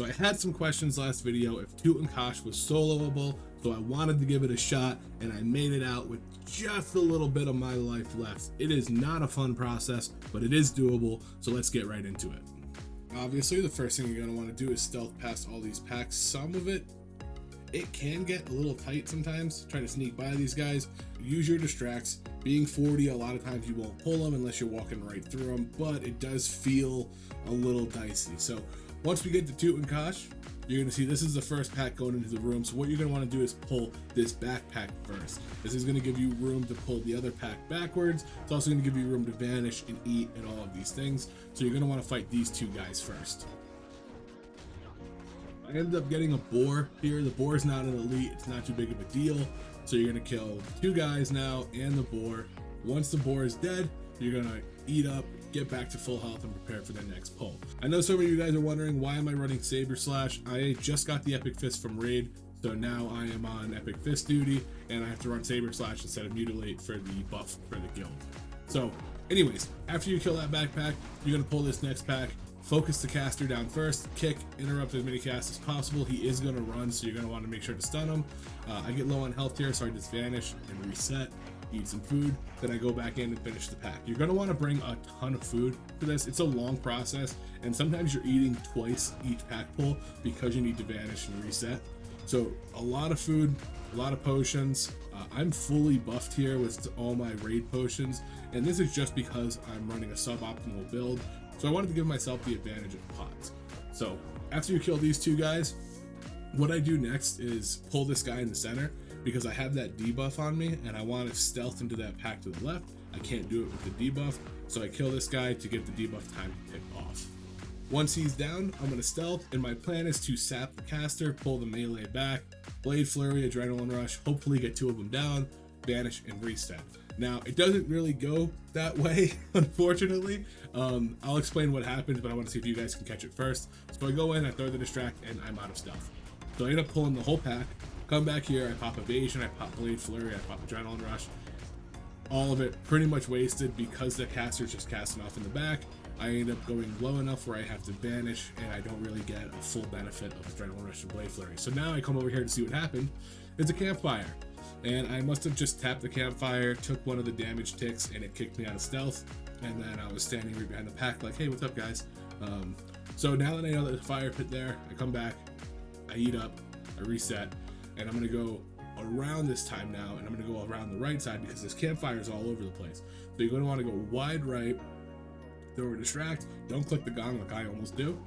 So I had some questions last video if Tuten'Kash was soloable, so I wanted to give it a shot, and I made it out with just a little bit of my life left. It is not a fun process, but it is doable, so let's get right into it. Obviously, the first thing you're going to want to do is stealth past all these packs. Some of it can get a little tight sometimes, try to sneak by these guys. Use your distracts. Being 40, a lot of times you won't pull them unless you're walking right through them, but it does feel a little dicey. So once we get to Tuten'Kash, you're going to see this is the first pack going into the room. So what you're going to want to do is pull this backpack first. This is going to give you room to pull the other pack backwards. It's also going to give you room to vanish and eat and all of these things. So you're going to want to fight these two guys first. I ended up getting a boar here. The boar is not an elite. It's not too big of a deal. So you're going to kill two guys now and the boar. Once the boar is dead, you're going to eat up, get back to full health, and prepare for the next pull. I know some of you guys are wondering, why am I running Saber Slash? I just got the Epic Fist from Raid, so now I am on Epic Fist duty, and I have to run Saber Slash instead of Mutilate for the buff for the guild. So anyways, after you kill that backpack, you're going to pull this next pack. Focus the caster down first, kick, interrupt as many casts as possible. He is going to run, so you're going to want to make sure to stun him. I get low on health here, so I just vanish and reset, eat some food, then I go back in and finish the pack. You're going to want to bring a ton of food for this. It's a long process, and sometimes you're eating twice each pack pull because you need to vanish and reset. So a lot of food, a lot of potions. I'm fully buffed here with all my raid potions, and this is just because I'm running a suboptimal build. So I wanted to give myself the advantage of pots. So after you kill these two guys, what I do next is pull this guy in the center because I have that debuff on me and I want to stealth into that pack to the left. I can't do it with the debuff, so I kill this guy to get the debuff time to tick off. Once he's down, I'm going to stealth, and my plan is to sap the caster, pull the melee back, Blade Flurry, Adrenaline Rush, hopefully get two of them down, vanish, and reset. Now, it doesn't really go that way, unfortunately. I'll explain what happens, but I want to see if you guys can catch it first. So I go in, I throw the distract, and I'm out of stealth. So I end up pulling the whole pack, come back here, I pop Evasion, I pop Blade Flurry, I pop Adrenaline Rush. All of it pretty much wasted because the caster's just casting off in the back. I end up going low enough where I have to vanish, and I don't really get a full benefit of Adrenaline Rush and Blade Flurry. So now I come over here to see what happened. It's a campfire. And I must have just tapped the campfire, took one of the damage ticks, and it kicked me out of stealth. And then I was standing right behind the pack like, hey, what's up, guys? So now that I know that the fire pit there, I come back, I eat up, I reset, and I'm going to go around this time now, and I'm going to go around the right side because this campfire is all over the place. So you're going to want to go wide right, throw a distract, don't click the gong like I almost do,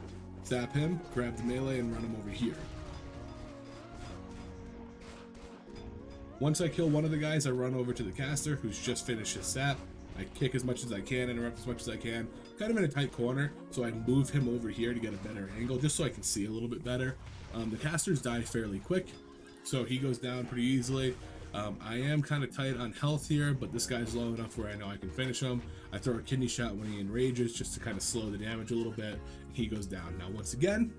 zap him, grab the melee, and run him over here. Once I kill one of the guys, I run over to the caster who's just finished his sap. I kick as much as I can, interrupt as much as I can, kind of in a tight corner, so I move him over here to get a better angle, just so I can see a little bit better. The casters die fairly quick, so he goes down pretty easily. I am kind of tight on health here, but this guy's low enough where I know I can finish him. I throw a kidney shot when he enrages just to kind of slow the damage a little bit, and he goes down. Now, once again,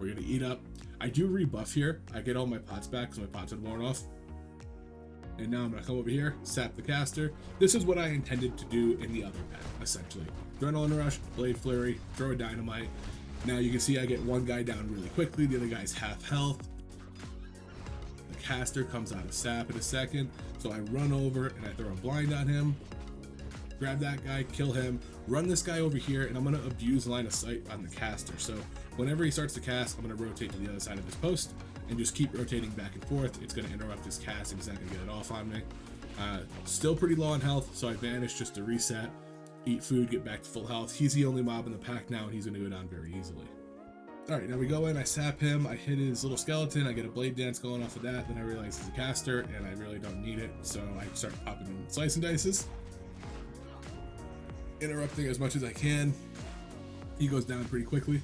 we're going to eat up. I do rebuff here. I get all my pots back because my pots had worn off. And now I'm going to come over here, sap the caster. This is what I intended to do in the other pack, essentially. Adrenaline Rush, Blade Flurry, throw a Dynamite. Now you can see I get one guy down really quickly. The other guy's half health. The caster comes out of sap in a second. So I run over and I throw a blind on him. Grab that guy, kill him, run this guy over here, and I'm going to abuse line of sight on the caster. So whenever he starts to cast, I'm going to rotate to the other side of his post and just keep rotating back and forth. It's going to interrupt his cast and he's not going to get it off on me. Still pretty low on health, so I vanish just to reset, eat food, get back to full health. He's the only mob in the pack now, and he's going to go down very easily. Alright, now we go in, I sap him, I hit his little skeleton, I get a blade dance going off of that, then I realize he's a caster, and I really don't need it, so I start popping in slice and dices. Interrupting as much as I can. He goes down pretty quickly.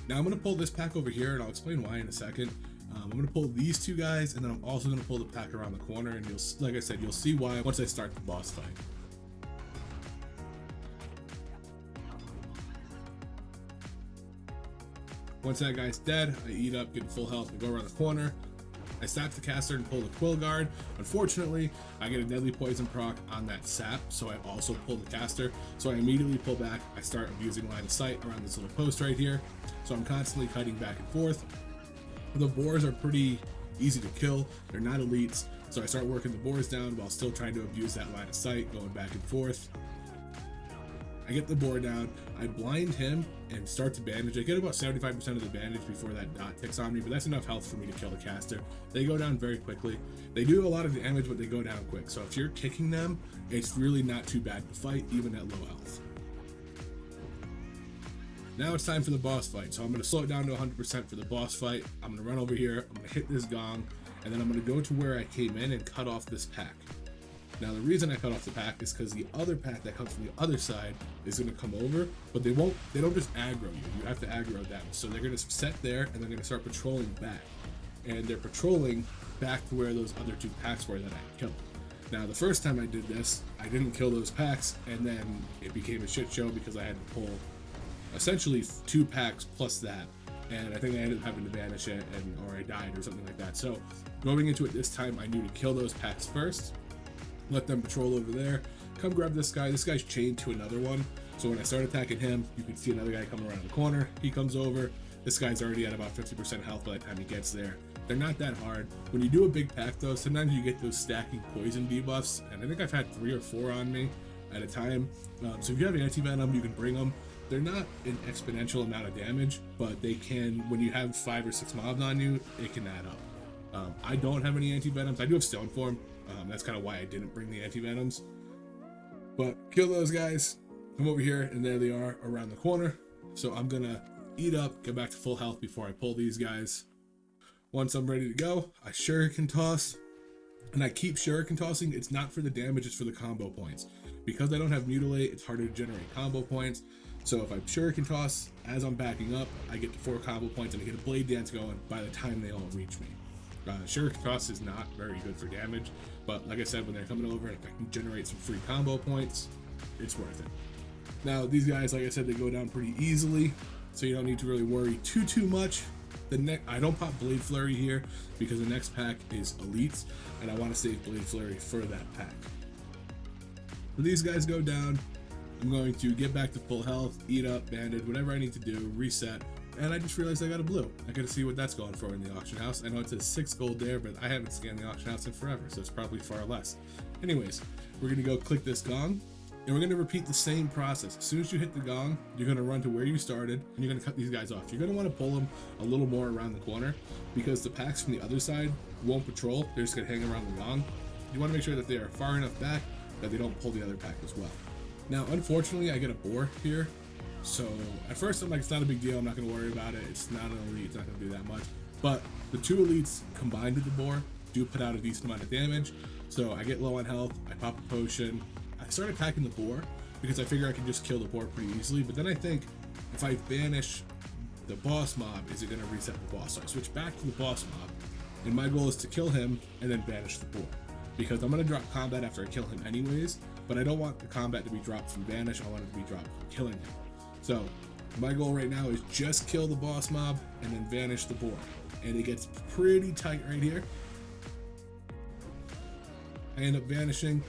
Now I'm going to pull this pack over here, and I'll explain why in a second. I'm going to pull these two guys, and then I'm also going to pull the pack around the corner, and you'll, like I said, you'll see why once I start the boss fight. Once that guy's dead, I eat up, get full health, and go around the corner. I sap the caster and pull the Quill Guard. Unfortunately, I get a deadly poison proc on that sap, so I also pull the caster. So I immediately pull back. I start abusing line of sight around this little post right here. So I'm constantly cutting back and forth. The boars are pretty easy to kill. They're not elites. So I start working the boars down while still trying to abuse that line of sight, going back and forth. I get the boar down, I blind him and start to bandage. I get about 75% of the bandage before that dot ticks on me, but that's enough health for me to kill the caster. They go down very quickly. They do a lot of damage, but they go down quick. So if you're kicking them, it's really not too bad to fight, even at low health. Now it's time for the boss fight. So I'm going to slow it down to 100% for the boss fight. I'm going to run over here, I'm going to hit this gong, and then I'm going to go to where I came in and cut off this pack. Now the reason I cut off the pack is because the other pack that comes from the other side is going to come over, but they don't just aggro you. You have to aggro them. So they're going to set there and they're going to start patrolling back. And they're patrolling back to where those other two packs were that I killed. Now the first time I did this, I didn't kill those packs, and then it became a shit show because I had to pull essentially 2 packs plus that. And I think I ended up having to banish it, or I died or something like that. So going into it this time, I knew to kill those packs first. Let them patrol over there, come grab this guy. This guy's chained to another one, so when I start attacking him, you can see another guy come around the corner. He comes over. This guy's already at about 50% health by the time he gets there. They're not that hard. When you do a big pack though, sometimes you get those stacking poison debuffs, and I think I've had 3 or 4 on me at a time. So if you have anti-venom, you can bring them. They're not an exponential amount of damage, but they can, when you have 5 or 6 mobs on you, it can add up. I don't have any anti-venoms. I do have stone form. That's kind of why I didn't bring the anti-venoms. But kill those guys, come over here, and there they are around the corner. So I'm gonna eat up, get back to full health before I pull these guys. Once I'm ready to go, I shuriken toss, and I keep shuriken tossing. It's not for the damage, it's for the combo points. Because I don't have mutilate, it's harder to generate combo points. So if I shuriken toss as I'm backing up, I get to 4 combo points and I get a blade dance going by the time they all reach me. Shuriken toss is not very good for damage, but like I said, when they're coming over and if I can generate some free combo points, it's worth it. Now these guys, like I said, they go down pretty easily, so you don't need to really worry too much. I don't pop Blade Flurry here because the next pack is elites, and I want to save Blade Flurry for that pack. So these guys go down. I'm going to get back to full health, eat up, bandage, whatever I need to do, reset. And I just realized I got a blue. I gotta see what that's going for in the auction house. I know it says 6 gold there, but I haven't scanned the auction house in forever, so it's probably far less. Anyways, we're gonna go click this gong, and we're gonna repeat the same process. As soon as you hit the gong, you're gonna run to where you started, and you're gonna cut these guys off. You're gonna wanna pull them a little more around the corner, because the packs from the other side won't patrol. They're just gonna hang around the gong. You wanna make sure that they are far enough back that they don't pull the other pack as well. Now, unfortunately, I get a boar here. So at first I'm like, it's not a big deal, I'm not going to worry about it, it's not an elite, it's not going to do that much. But the 2 elites combined with the boar do put out a decent amount of damage. So I get low on health, I pop a potion, I start attacking the boar because I figure I can just kill the boar pretty easily. But then I think, if I banish the boss mob, is it going to reset the boss? So I switch back to the boss mob, and my goal is to kill him and then banish the boar, because I'm going to drop combat after I kill him anyways, but I don't want the combat to be dropped from banish, I want it to be dropped from killing him. So my goal right now is just kill the boss mob and then vanish the boar. And it gets pretty tight right here. I end up vanishing,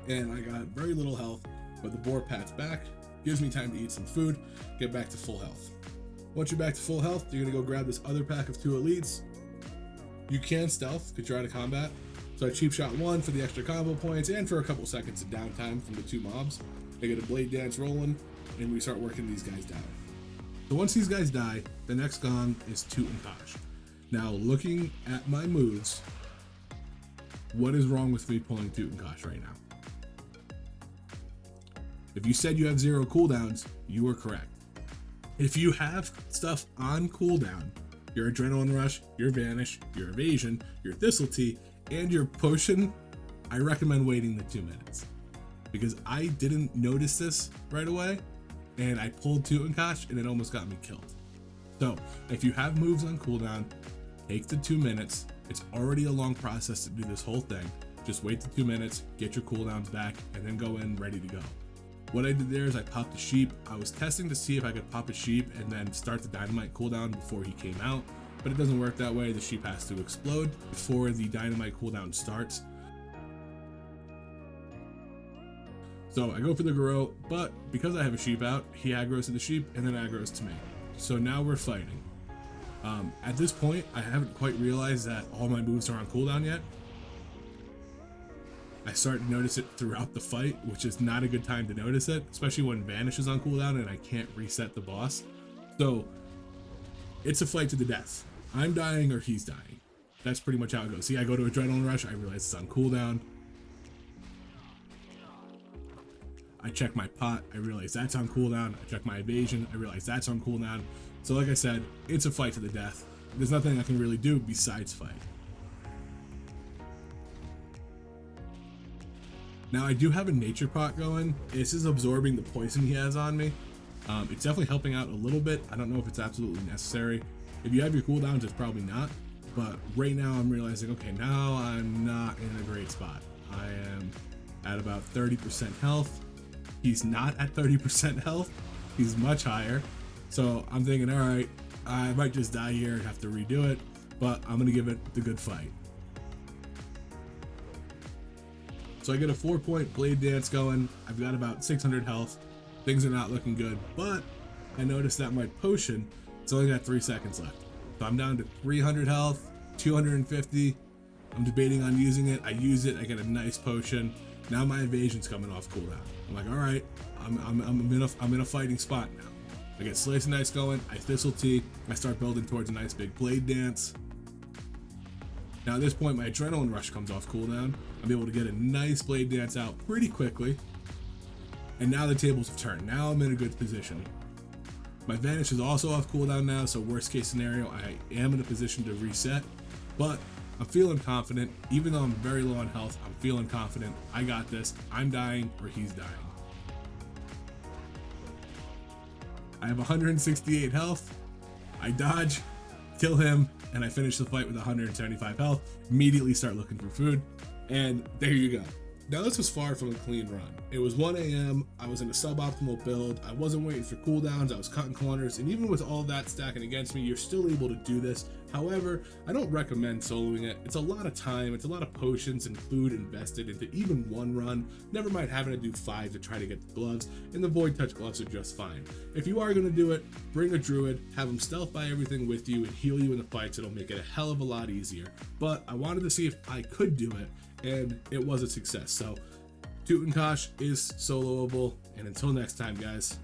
and I got very little health, but the boar pats back, gives me time to eat some food, get back to full health. Once you're back to full health, you're gonna go grab this other pack of 2 elites. You can stealth because you're out of combat. So I cheap shot 1 for the extra combo points and for a couple seconds of downtime from the 2 mobs. I get a blade dance rolling, and we start working these guys down. So once these guys die, the next gong is Tuten'Kash. Now looking at my moves, what is wrong with me pulling Tuten'Kash right now? If you said you have 0 cooldowns, you are correct. If you have stuff on cooldown, your Adrenaline Rush, your Vanish, your Evasion, your Thistletea, and your Potion, I recommend waiting the 2 minutes. Because I didn't notice this right away, and I pulled Tuten'Kash and it almost got me killed. So if you have moves on cooldown, take the 2 minutes. It's already a long process to do this whole thing. Just wait the 2 minutes, get your cooldowns back, and then go in ready to go. What I did there is I popped a sheep. I was testing to see if I could pop a sheep and then start the dynamite cooldown before he came out. but it doesn't work that way. The sheep has to explode before the dynamite cooldown starts. So I go for the Garou, but because I have a sheep out, he aggroes to the sheep and then aggroes to me. So now we're fighting. At this point, I haven't quite realized that all my moves are on cooldown yet. I start to notice it throughout the fight, which is not a good time to notice it, especially when Vanish is on cooldown and I can't reset the boss. So it's a fight to the death. I'm dying or he's dying. That's pretty much how it goes. See, I go to Adrenaline Rush, I realize it's on cooldown. I check my pot, I realize that's on cooldown. I check my evasion, I realize that's on cooldown. So like I said, it's a fight to the death. There's nothing I can really do besides fight. Now I do have a nature pot going. This is absorbing the poison he has on me. It's definitely helping out a little bit. I don't know if it's absolutely necessary. If you have your cooldowns, it's probably not. But right now I'm realizing, okay, now I'm not in a great spot. I am at about 30% health. He's not at 30% health. He's much higher. So I'm thinking, all right, I might just die here and have to redo it, but I'm gonna give it the good fight. So I get a 4-point blade dance going. I've got about 600 health. Things are not looking good, but I noticed that my potion, it's only got 3 seconds left. So I'm down to 300 health, 250. I'm debating on using it. I use it, I get a nice potion. Now my evasion's coming off cooldown. I'm like, all right, I'm in a fighting spot now. I get Slice and Dice going, I Thistle Tea, I start building towards a nice big blade dance. Now at this point, my Adrenaline Rush comes off cooldown. I'm able to get a nice blade dance out pretty quickly. And now the tables have turned. Now I'm in a good position. My Vanish is also off cooldown now, so worst case scenario, I am in a position to reset. But I'm feeling confident. Even though I'm very low on health, I'm feeling confident. I got this. I'm dying or he's dying. I have 168 health. I dodge, kill him, and I finish the fight with 175 health. Immediately start looking for food, and there you go. Now this was far from a clean run. It was 1 a.m. I was in a suboptimal build. I wasn't waiting for cooldowns. I was cutting corners, and even with all that stacking against me, you're still able to do this. However, I don't recommend soloing it. It's a lot of time. It's a lot of potions and food invested into even one run. Never mind having to do 5 to try to get the gloves, and the Void Touch gloves are just fine. If you are going to do it, bring a druid, have him stealth buy everything with you, and heal you in the fights. It'll make it a hell of a lot easier. But I wanted to see if I could do it, and it was a success. So Tuten'Kash is soloable, and until next time, guys,